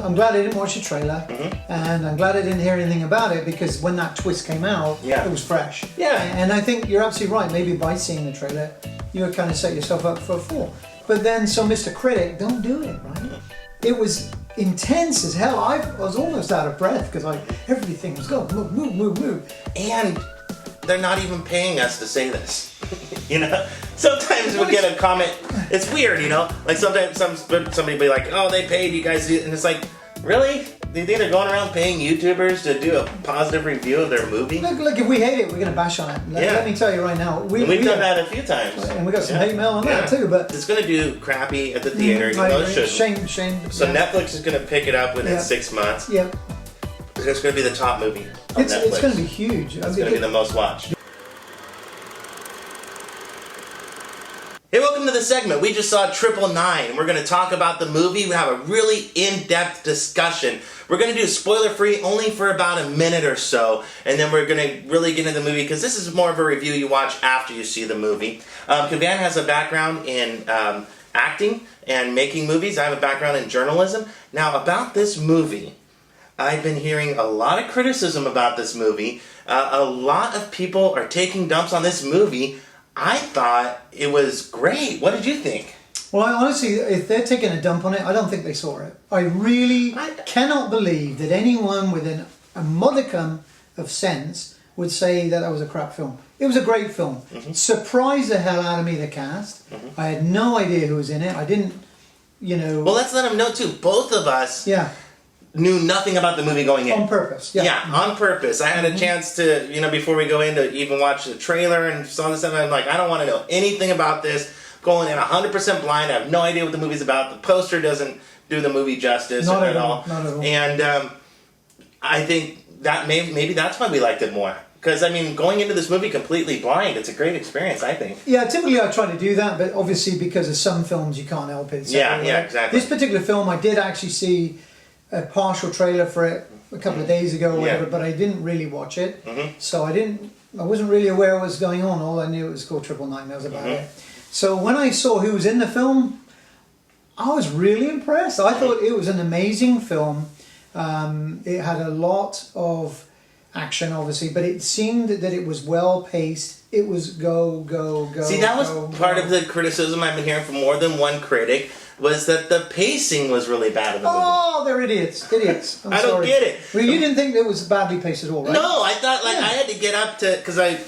I'm glad I didn't watch the trailer, and I'm glad I didn't hear anything about it, because when that twist came out, it was fresh. Yeah. And I think you're absolutely right. Maybe by seeing the trailer, you would kind of set yourself up for a fall. But then, so Mr. Critic, don't do it, right? It was intense as hell. I was almost out of breath because everything was going move. And they're not even paying us to say this. You know, sometimes we get a comment. It's weird, you know. Like sometimes somebody be like, "Oh, they paid you guys," and it's like, really? Do you think they're going around paying YouTubers to do a positive review of their movie? Look, if we hate it, we're going to bash on it. Let me tell you right now. We've done that a few times. And we got some hate mail on that too. But it's going to do crappy at the theater. You know it shouldn't. Shame. So Netflix is going to pick it up within 6 months. Yeah. It's going to be the top movie on Netflix. It's going to be huge. It's going to be the most watched. Hey, welcome to the segment. We just saw 999. We're going to talk about the movie. We have a really in-depth discussion. We're going to do spoiler-free only for about a minute or so, and then we're going to really get into the movie, because this is more of a review you watch after you see the movie. Kavan has a background in acting and making movies. I have a background in journalism. Now, about this movie, I've been hearing a lot of criticism about this movie. A lot of people are taking dumps on this movie. I thought it was great. What did you think? Well, honestly, if they're taking a dump on it, I don't think they saw it. I really cannot believe that anyone with a modicum of sense would say that was a crap film. It was a great film. Surprised the hell out of me, the cast. I had no idea who was in it. I didn't, Well, let's let them know, too. Both of us knew nothing about the movie going in. On purpose. On purpose. I had a chance to, before we go in, to even watch the trailer and saw this, and I'm like, I don't want to know anything about this. Going in 100% blind. I have no idea what the movie's about. The poster doesn't do the movie justice at all. Not at all. And I think that maybe that's why we liked it more. Because, going into this movie completely blind, it's a great experience, I think. Yeah, typically I try to do that, but obviously because of some films you can't help it. So, exactly. This particular film, I did actually see a partial trailer for it a couple of days ago or whatever, but I didn't really watch it. So I wasn't really aware what was going on. All I knew it was called 999. That was about it. So when I saw who was in the film, I was really impressed. I thought it was an amazing film. It had a lot of action, obviously, but it seemed that it was well paced. It was go. See, that was part of the criticism I've been hearing from more than one critic, was that the pacing was really bad in the movie. Oh, they're idiots. Idiots. I don't get it. Well, you didn't think it was badly paced at all, right? No, I thought, I had to get up to, because I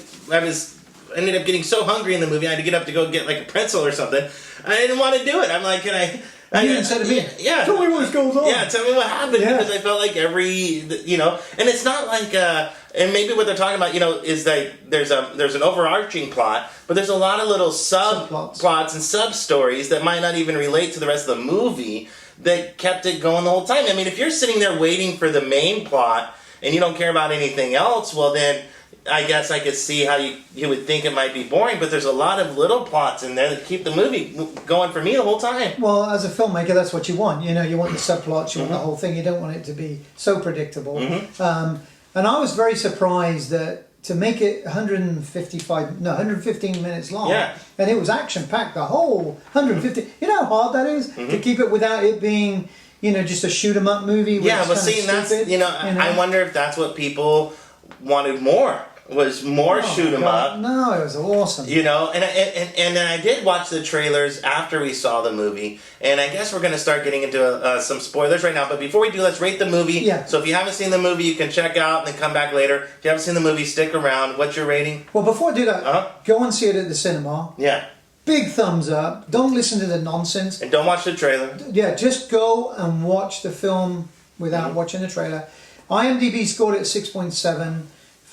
ended up getting so hungry in the movie, I had to get up to go get, a pretzel or something. I didn't want to do it. I'm like, can I... You didn't say to me, tell me what goes on. Yeah, tell me what happened, because I felt like and it's not like, and maybe what they're talking about, is that there's an overarching plot, but there's a lot of little subplots and sub-stories that might not even relate to the rest of the movie that kept it going the whole time. If you're sitting there waiting for the main plot and you don't care about anything else, well then, I guess I could see how you would think it might be boring, but there's a lot of little plots in there that keep the movie going for me the whole time. Well, as a filmmaker, that's what you want. You want the subplots, you want the whole thing. You don't want it to be so predictable. And I was very surprised that to make it 115 minutes long, and it was action-packed, the whole 150. You know how hard that is to keep it without it being, just a shoot-'em-up movie. Yeah, but see, that's, I wonder if that's what people wanted more. Was more shoot 'em up. No, it was awesome. And then I did watch the trailers after we saw the movie, and I guess we're going to start getting into some spoilers right now. But before we do, let's rate the movie. Yeah. So if you haven't seen the movie, you can check out and then come back later. If you haven't seen the movie, stick around. What's your rating? Well, before I do that, go and see it at the cinema. Yeah. Big thumbs up. Don't listen to the nonsense. And don't watch the trailer. Yeah, just go and watch the film without watching the trailer. IMDb scored it 6.7.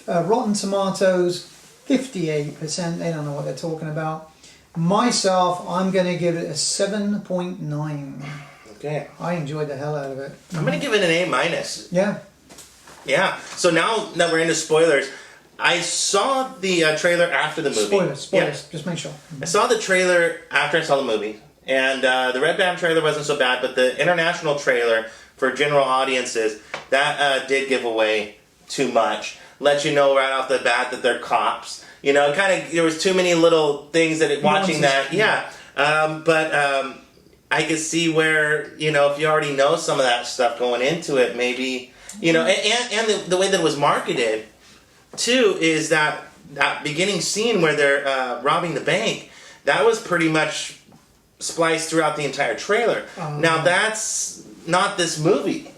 Rotten Tomatoes, 58%. They don't know what they're talking about. Myself, I'm going to give it a 7.9. Okay. I enjoyed the hell out of it. I'm going to give it an A-. Yeah. Yeah. So now that we're into spoilers, I saw the trailer after the movie. Spoilers. Yeah. Just make sure. I saw the trailer after I saw the movie. And the Red Band trailer wasn't so bad, but the international trailer for general audiences, that did give away too much. Let you know right off the bat that they're cops. There was too many little things that watching that. Yeah. But I could see where, you know, if you already know some of that stuff going into it, maybe, you know, and the way that it was marketed, too, is that beginning scene where they're robbing the bank, that was pretty much spliced throughout the entire trailer. Now, that's not this movie.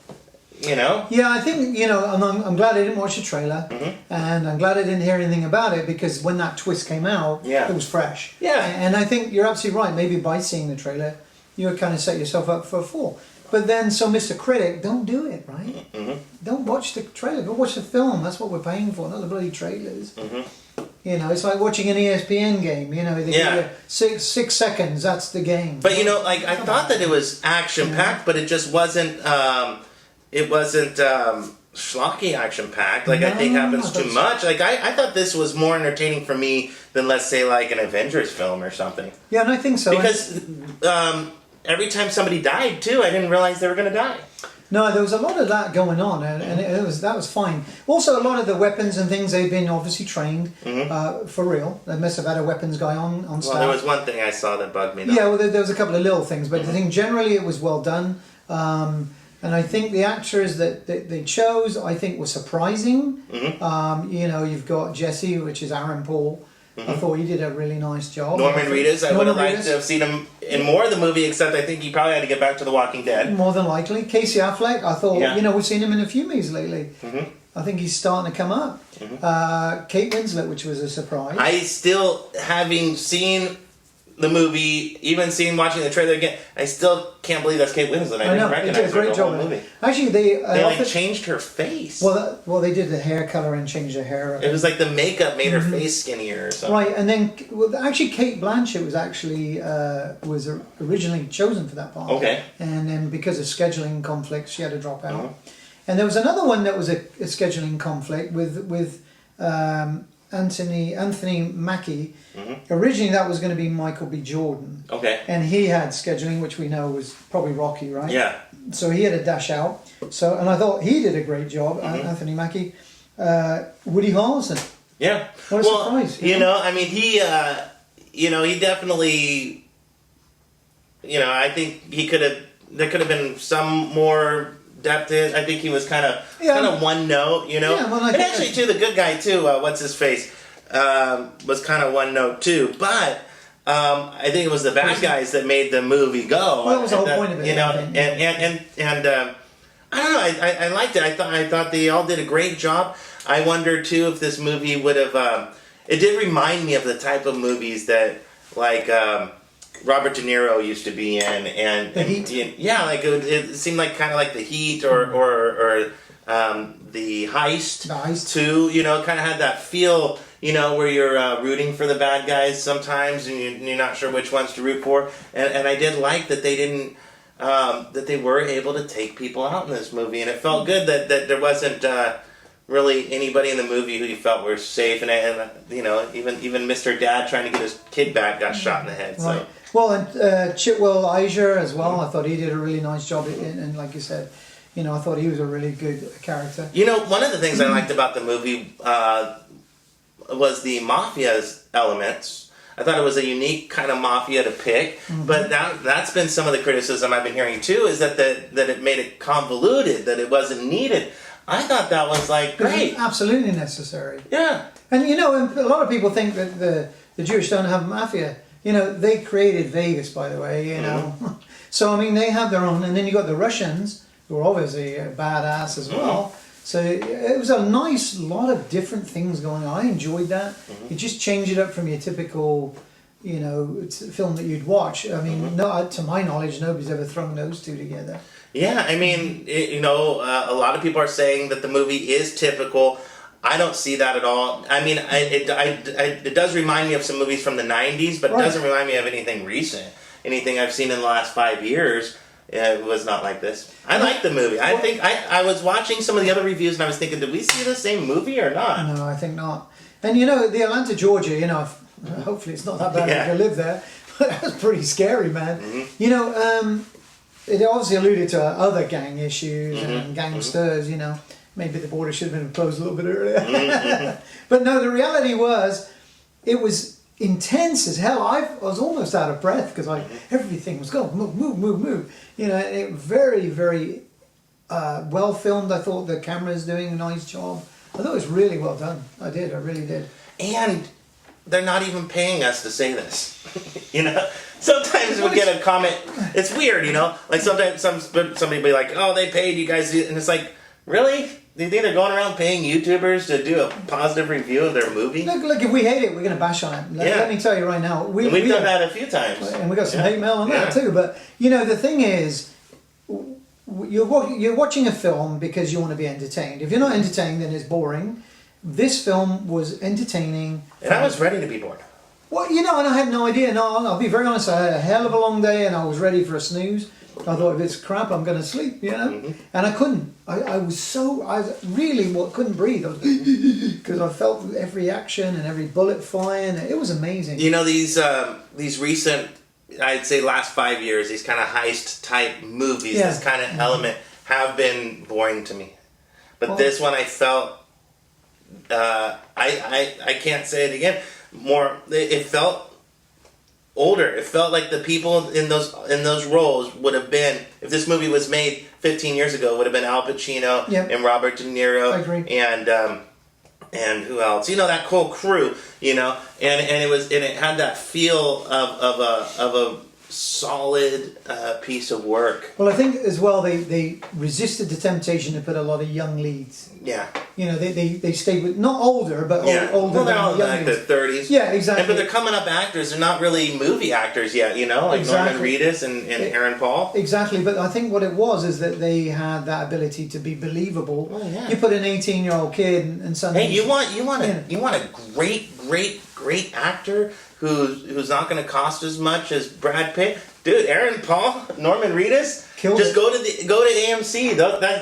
You know? Yeah, I think, you know, I'm glad I didn't watch the trailer, and I'm glad I didn't hear anything about it, because when that twist came out, it was fresh. Yeah. And I think you're absolutely right. Maybe by seeing the trailer, you would kind of set yourself up for a fall. But then, so Mr. Critic, don't do it, right? Don't watch the trailer. Go watch the film. That's what we're paying for, not the bloody trailers. You know, it's like watching an ESPN game. You know, they give you 6 seconds. That's the game. But you know, like I thought that it was action packed, but it just wasn't. It wasn't schlocky action packed. Like I think happens too much. Like I thought this was more entertaining for me than, let's say, like an Avengers film or something. Yeah, and I think so. Because every time somebody died too, I didn't realize they were going to die. No, there was a lot of that going on, and that was fine. Also, a lot of the weapons and things, they've been obviously trained for real. They must have had a weapons guy on staff. Well, there was one thing I saw that bugged me, though. Yeah, well, there was a couple of little things, but I think generally it was well done. And I think the actors that they chose, I think, were surprising. You know, you've got Jesse, which is Aaron Paul. I thought he did a really nice job. Norman Reedus, I would have liked to have seen him in more of the movie, except I think he probably had to get back to The Walking Dead. More than likely. Casey Affleck, I thought, you know, we've seen him in a few movies lately. I think he's starting to come up. Kate Winslet, which was a surprise. I still, having seen the movie, even watching the trailer again, I still can't believe that's Kate Winslet. I didn't recognize they did a great her job. the whole movie. Actually, they changed her face. Well, they did the hair color and changed her hair. It was like the makeup made her face skinnier or something. Right, and then actually Kate Blanchett was originally chosen for that part. Okay. And then because of scheduling conflicts, she had to drop out. And there was another one that was a scheduling conflict with Anthony Mackie. Originally, that was going to be Michael B. Jordan. Okay. And he had scheduling, which we know was probably Rocky, right? Yeah. So he had to dash out. And I thought he did a great job, Anthony Mackie. Woody Harrelson. Yeah. What a surprise. You know, I mean, he definitely, you know, I think there could have been some more depth in. I think he was kind of one note, you know. Yeah, well, and actually, too, the good guy too. What's his face? Was kind of one note too, but I think it was the bad guys that made the movie go. Well, that was the whole point of it, you know. And I don't know. I liked it. I thought they all did a great job. I wonder too if this movie would have. It did remind me of the type of movies that like. Robert De Niro used to be in, and The Heat. Yeah, like it seemed like kind of like The Heat or The Heist too. You know, kind of had that feel. You know, where you're rooting for the bad guys sometimes, and you're not sure which ones to root for. And I did like that they didn't that they were able to take people out in this movie, and it felt good that there wasn't. Really anybody in the movie who you felt were safe, and you know, even Mr. Dad trying to get his kid back got shot in the head. So. Right. Well, and Chiwetel Ejiofor as well. I thought he did a really nice job, and like you said, you know, I thought he was a really good character. You know, one of the things I liked about the movie was the mafia's elements. I thought it was a unique kind of mafia to pick, but that's been some of the criticism I've been hearing too. Is that it made it convoluted, that it wasn't needed. I thought that was like great. It's absolutely necessary. Yeah. And you know, a lot of people think that the Jewish don't have a mafia. You know, they created Vegas, by the way, you know. So, I mean, they have their own. And then you got the Russians, who are obviously badass as well. So it was a nice lot of different things going on. I enjoyed that. You just change it up from your typical, you know, film that you'd watch. I mean, no, to my knowledge, nobody's ever thrown those two together. Yeah, I mean, you know, a lot of people are saying that the movie is typical. I don't see that at all. I mean, it does remind me of some movies from the 90s, but it doesn't remind me of anything recent. Anything I've seen in the last 5 years was not like this. I like the movie. I think I was watching some of the other reviews and I was thinking, did we see the same movie or not? No, I think not. And you know, the Atlanta, Georgia, you know, hopefully it's not that bad if you live there, but that's pretty scary, man. You know, it obviously alluded to other gang issues and gangsters, you know. Maybe the border should have been closed a little bit earlier. But no, the reality was, it was, you know, it was a nice lot of different things going on. I enjoyed that. intense as hell. I was almost out of breath because everything was going move. You know, it very, very well filmed. I thought the camera's doing a nice job. I thought it was really well done. I really did. And they're not even paying us to say this. You know, sometimes we get a comment. It's weird, you know. Like sometimes somebody be like, "Oh, they paid you guys," and it's like, really? Do you think they're going around paying YouTubers to do a positive review of their movie? Look, if we hate it, we're going to bash on it. Let me tell you right now. We've done that a few times. And we got some hate mail on that too. But, you know, the thing is, you're watching a film because you want to be entertained. If you're not entertained, then it's boring. This film was entertaining. And I was ready to be bored. Well, you know, and I had no idea. No, I'll be very honest. I had a hell of a long day and I was ready for a snooze. I thought, if it's crap, I'm going to sleep, you know? And I couldn't. I really couldn't breathe. Because I felt every action and every bullet flying. It was amazing. You know, these recent, I'd say last 5 years, these kind of heist type movies, this kind of element, have been boring to me. But this one I felt, I can't say it again, it felt older. It felt like the people in those roles would have been, if this movie was made 15 years ago, it would have been Al Pacino and Robert De Niro. I agree. And who else? You know, that whole crew. You know, and it had that feel of a solid piece of work. Well, I think as well they resisted the temptation to put a lot of young leads. Yeah. You know, they stayed with, not older, but older well, they're than all young like leads. their 30s. Yeah, exactly. But they're coming up actors. They're not really movie actors yet, you know, like Norman Reedus and Aaron Paul. Exactly, but I think what it was is that they had that ability to be believable. Oh, yeah. You put an 18-year-old kid and suddenly... Hey, you want a great actor who's not going to cost as much as Brad Pitt? Dude, Aaron Paul, Norman Reedus, just go to AMC.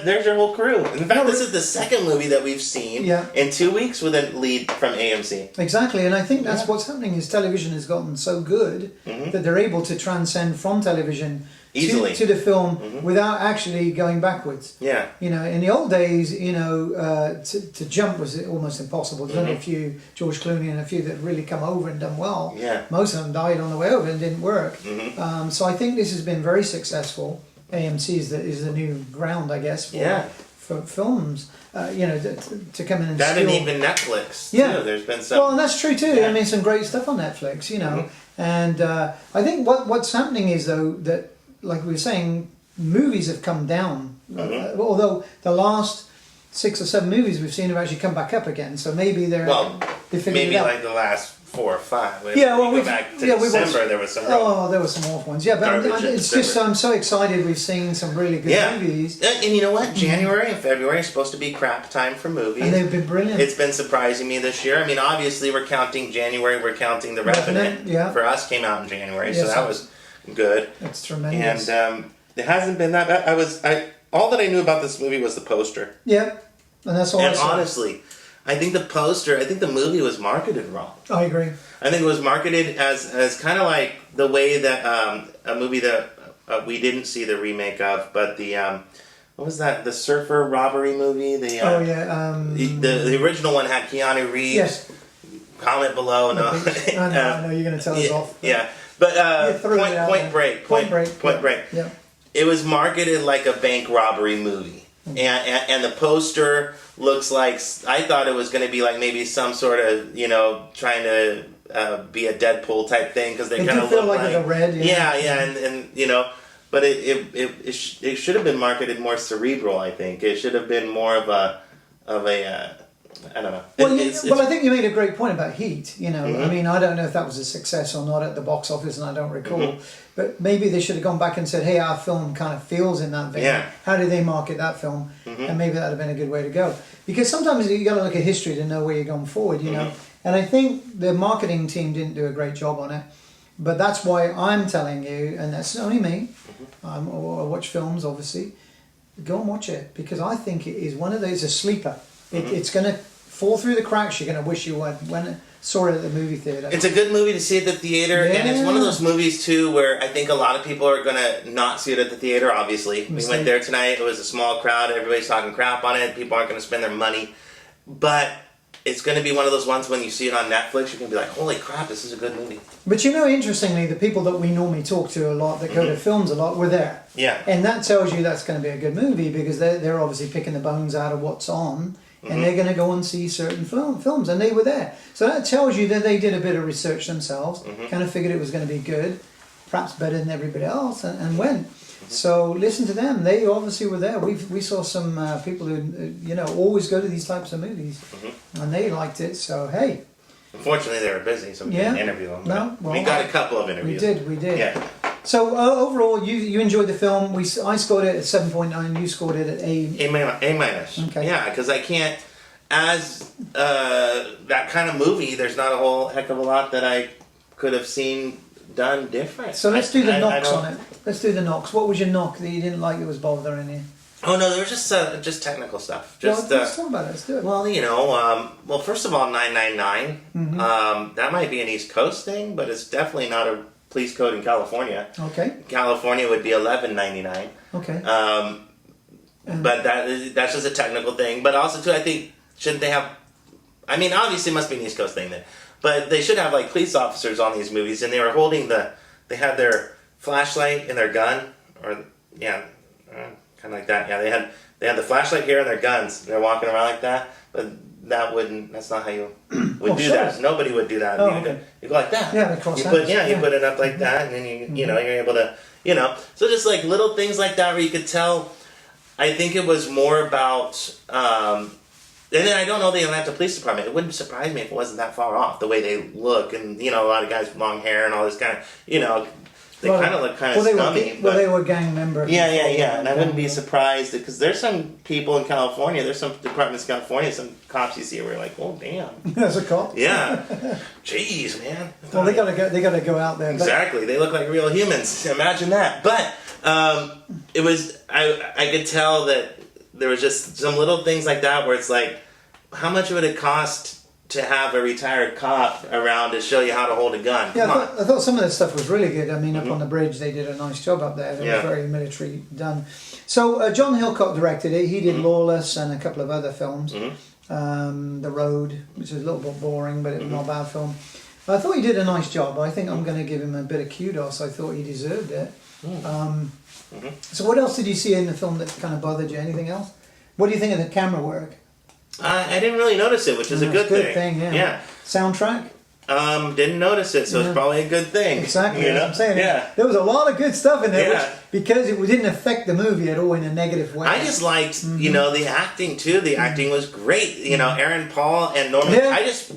There's your whole crew. In fact, this is the second movie that we've seen in 2 weeks with a lead from AMC. Exactly, and I think that's what's happening is television has gotten so good that they're able to transcend from television easily to the film without actually going backwards. Yeah. You know, in the old days, you know, to jump was almost impossible. There's only a few, George Clooney and a few that really come over and done well. Yeah. Most of them died on the way over and didn't work. So I think this has been very successful. AMC is the new ground, I guess, for films. You know, to come in and that and even Netflix. Too. There's been some. Well, and that's true too. I mean, some great stuff on Netflix. You know, and I think what's happening is though that, like we were saying, movies have come down. Although the last 6 or 7 movies we've seen have actually come back up again. So maybe they figured it out. Like the last 4 or 5. We go back to December. There was some. There were some awful ones. Yeah, but it's just I'm so excited. We've seen some really good movies. And you know what? January and February are supposed to be crap time for movies. And they've been brilliant. It's been surprising me this year. I mean, obviously we're counting January. We're counting The Revenant. For us, came out in January, so that was good. That's tremendous. And it hasn't been that bad. All that I knew about this movie was the poster. Yeah, and that's all. And honestly, I think the movie was marketed wrong. I agree. I think it was marketed as kind of like the way that a movie that we didn't see the remake of, but the what was that? The surfer robbery movie. The original one had Keanu Reeves. Yes. Comment below. No, I know you're going to tell us off. Yeah, but Point Break. Yeah. It was marketed like a bank robbery movie, and the poster looks like, I thought it was going to be like maybe some sort of, you know, trying to be a Deadpool type thing because they kind of look like a red. And you know, but it should have been marketed more cerebral. I think it should have been more of a I don't know. Well, I think you made a great point about Heat. You know, I mean, I don't know if that was a success or not at the box office, and I don't recall. But maybe they should have gone back and said, "Hey, our film kind of feels in that vein. Yeah. How do they market that film?" And maybe that'd have been a good way to go. Because sometimes you got to look at history to know where you're going forward. You know, and I think the marketing team didn't do a great job on it. But that's why I'm telling you, and that's only me. I watch films, obviously. Go and watch it because I think it is one of those, a sleeper. It's going to fall through the cracks. You're going to wish you saw it at the movie theater. It's a good movie to see at the theater, and it's one of those movies too where I think a lot of people are going to not see it at the theater. Obviously, we went there tonight. It was a small crowd. Everybody's talking crap on it. People aren't going to spend their money, but it's going to be one of those ones when you see it on Netflix, you're going to be like, holy crap, this is a good movie. But you know, interestingly, the people that we normally talk to a lot, that go to films a lot, were there. Yeah. And that tells you that's going to be a good movie, because they're obviously picking the bones out of what's on, and they're going to go and see certain films, and they were there. So that tells you that they did a bit of research themselves, kind of figured it was going to be good, perhaps better than everybody else, and went. So listen to them. They obviously were there. We saw some people who always go to these types of movies, and they liked it. So hey. Unfortunately, they were busy, so we didn't interview them. No, well, we got a couple of interviews. We did. Yeah. So overall, you enjoyed the film. I scored it at 7.9. You scored it at A minus. Okay. Yeah, because I can't. As that kind of movie, there's not a whole heck of a lot that I could have seen done different. So let's do the knocks on it. Let's do the knocks. What was your knock that you didn't like that was bothering you? Oh no, there was just technical stuff. Just let's talk about it. Let's do it. Well, first of all, 999. That might be an East Coast thing, but it's definitely not a police code in California. Okay. California would be 1199. Okay. But that's just a technical thing. But also too, I think shouldn't they have? I mean, obviously, it must be an East Coast thing then. But they should have like police officers on these movies, and they were holding they had their flashlight and their gun, kind of like that. Yeah, they had the flashlight here and their guns. They're walking around like that, but that's not how you would do that. Nobody would do that. You go like that. Yeah, across you put it up like that, and then you're able to, So just like little things like that where you could tell. I think it was more about. And then I don't know the Atlanta Police Department. It wouldn't surprise me if it wasn't that far off, the way they look. And, a lot of guys with long hair and all this kind of, they kind of look kind of scummy. They were gang members. Yeah. And I wouldn't be surprised because there's some people in California, there's some departments in California, some cops you see where you're like, oh, damn. There's a cop? Yeah. Jeez, man. Well, they gotta go out there. Exactly. They look like real humans. Imagine that. But it was, I could tell that there was just some little things like that where it's like, how much would it cost to have a retired cop around to show you how to hold a gun? Yeah, I thought some of that stuff was really good. I mean, up on the bridge, they did a nice job up there. It was very military done. So John Hillcoat directed it. He did Lawless and a couple of other films. The Road, which is a little bit boring, but it was not a bad film. I thought he did a nice job. I think I'm going to give him a bit of kudos. I thought he deserved it. So what else did you see in the film that kind of bothered you? Anything else? What do you think of the camera work? I didn't really notice it, which is a good thing. Yeah. Soundtrack? Didn't notice it, so it's probably a good thing. Exactly, what I'm saying. Yeah. There was a lot of good stuff in there, which, because it didn't affect the movie at all in a negative way. I just liked, the acting too. The acting was great. Aaron Paul and Norman. That's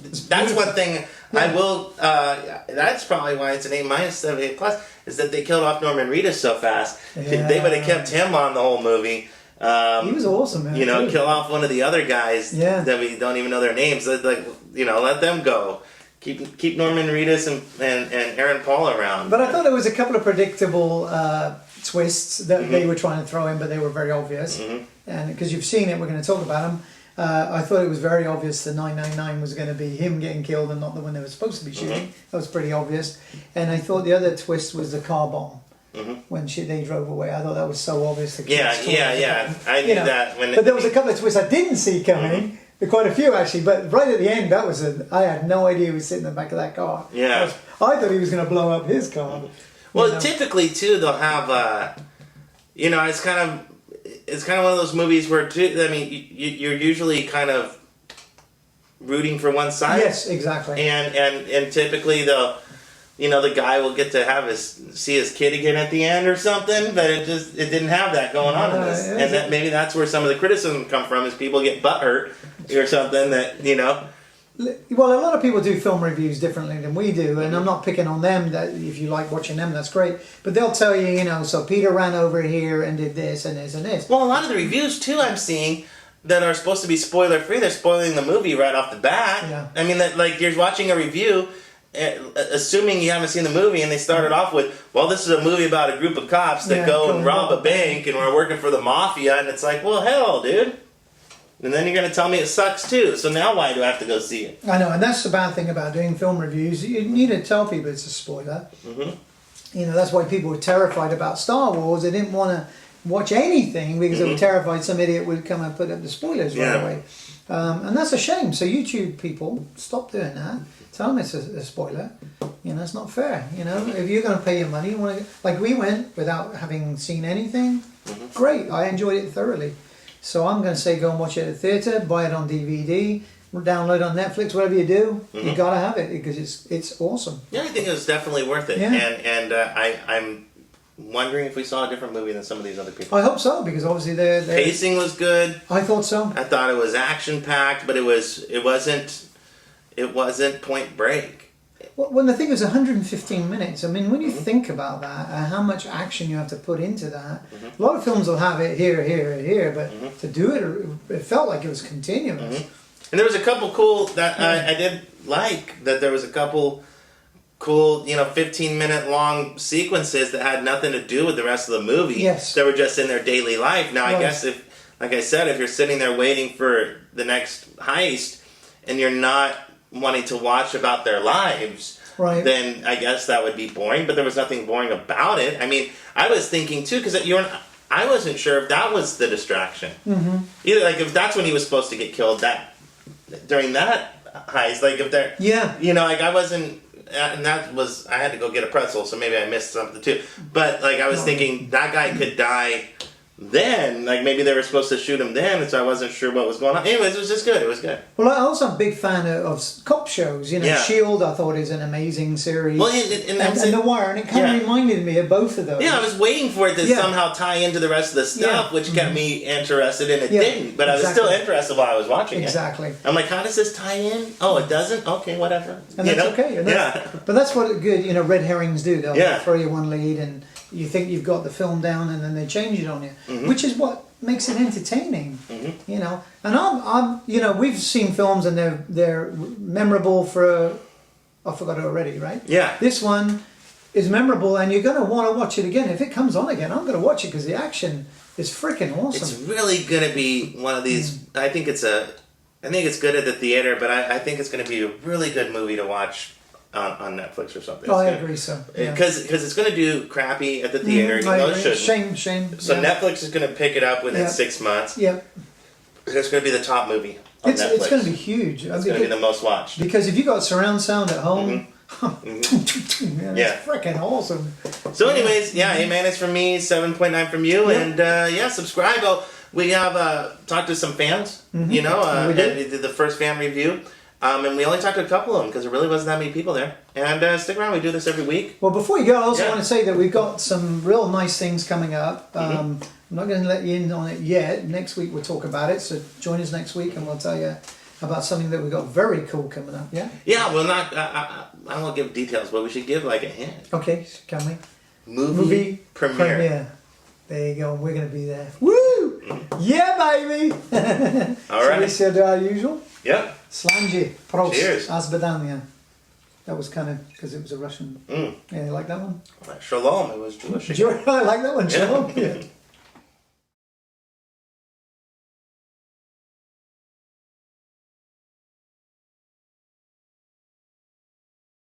one thing I will. That's probably why it's an A- 7.8+. Is that they killed off Norman Reedus so fast. Yeah. They would have kept him on the whole movie. He was awesome, man. Kill off one of the other guys that we don't even know their names. Let them go. Keep Norman Reedus and Aaron Paul around. But I thought there was a couple of predictable twists that they were trying to throw in, but they were very obvious. And because you've seen it, we're going to talk about them. I thought it was very obvious the 999 was going to be him getting killed and not the one they were supposed to be shooting. That was pretty obvious. And I thought the other twist was the car bomb. When they drove away, I thought that was so obvious. Yeah. I knew that. But there was a couple of twists I didn't see coming. Quite a few actually, but right at the end, I had no idea he was sitting in the back of that car. Yeah. I thought he was going to blow up his car. Well, typically too, they'll have, it's kind of one of those movies where you're usually kind of rooting for one side. Yes, exactly. And typically they'll. The guy will get to see his kid again at the end or something, but it didn't have that going on in this. And maybe that's where some of the criticism come from, is people get butthurt or something that. Well, a lot of people do film reviews differently than we do, and I'm not picking on them. That if you like watching them, that's great. But they'll tell you, so Peter ran over here and did this and this and this. Well, a lot of the reviews too I'm seeing that are supposed to be spoiler free, they're spoiling the movie right off the bat. Yeah. I mean, that you're watching a review. Assuming you haven't seen the movie, and they started off with, well, this is a movie about a group of cops that go and rob a bank, and we're working for the mafia, and it's like, well, hell, dude. And then you're going to tell me it sucks too, so now why do I have to go see it? I know, and that's the bad thing about doing film reviews. You need to tell people it's a spoiler. That's why people were terrified about Star Wars. They didn't want to watch anything because they were terrified some idiot would come and put up the spoilers right away. And that's a shame. So YouTube people, stop doing that. Tell them it's a spoiler. You know, it's not fair. You know, if you're going to pay your money, you want to, like we went without having seen anything. Great, I enjoyed it thoroughly. So I'm going to say go and watch it at the theatre, buy it on DVD, download on Netflix, whatever you do. You got to have it because it's awesome. Yeah, I think it was definitely worth it. Yeah. And I'm wondering if we saw a different movie than some of these other people. I hope so, because obviously they're Pacing was good. I thought so. I thought it was action packed, but it wasn't Point Break. Well, the thing is 115 minutes. I mean, when you think about that, how much action you have to put into that, a lot of films will have it here, but to do it, it felt like it was continuous. And there was a couple cool that I did like, that there was a couple cool, 15-minute long sequences that had nothing to do with the rest of the movie. Yes. That were just in their daily life. Now, I guess like I said, if you're sitting there waiting for the next heist and you're not wanting to watch about their lives, then I guess that would be boring, but there was nothing boring about it. I mean, I was thinking too, because I wasn't sure if that was the distraction. Either like if that's when he was supposed to get killed, that during that heist, like if they're like I wasn't, and that was, I had to go get a pretzel, so maybe I missed something too. But like I was thinking that guy could die then, like maybe they were supposed to shoot him then, and so I wasn't sure what was going on. Anyways, it was just good. It was good. Well, I'm also a big fan of cop shows. You know, Shield I thought is an amazing series. Well, and The Wire, and it kind of reminded me of both of those. Yeah, I was waiting for it to somehow tie into the rest of the stuff, which kept me interested, and it didn't. But I was still interested while I was watching it. I'm like, how does this tie in? Oh, it doesn't? Okay, whatever. And that's okay. And but that's what good, red herrings do. They'll throw you one lead and you think you've got the film down, and then they change it on you, which is what makes it entertaining. You know, and I'm we've seen films and they're memorable for I forgot it already, right? Yeah. This one is memorable, and you're going to want to watch it again if it comes on again. I'm going to watch it because the action is freaking awesome. It's really going to be one of these. I think it's good at the theater, but I think it's going to be a really good movie to watch on Netflix or something. I agree so. Because it's going to do crappy at the theater. Shame. So Netflix is going to pick it up within 6 months. Yep. It's going to be the top movie on Netflix. It's going to be huge. It's going to be the most watched. Because if you got surround sound at home, it's freaking awesome. So anyways, hey man, it's from me, 7.9 from you, and subscribe. We have talked to some fans, and we did the first fan review. And we only talked to a couple of them because there really wasn't that many people there. And stick around, we do this every week. Well, before you go, I also want to say that we've got some real nice things coming up. I'm not going to let you in on it yet. Next week we'll talk about it, so join us next week and we'll tell you about something that we've got very cool coming up, yeah? Yeah, well, I won't give details, but we should give like a hint. Okay, can we? Movie premiere. There you go, we're going to be there. Woo! Yeah, baby! All right. So we said our usual? Yep. Slanji. Prost. Cheers. Azbadania. That was kind of, because it was a Russian. Yeah, you like that one? Shalom, it was Jewish. I like that one, Shalom. Yeah.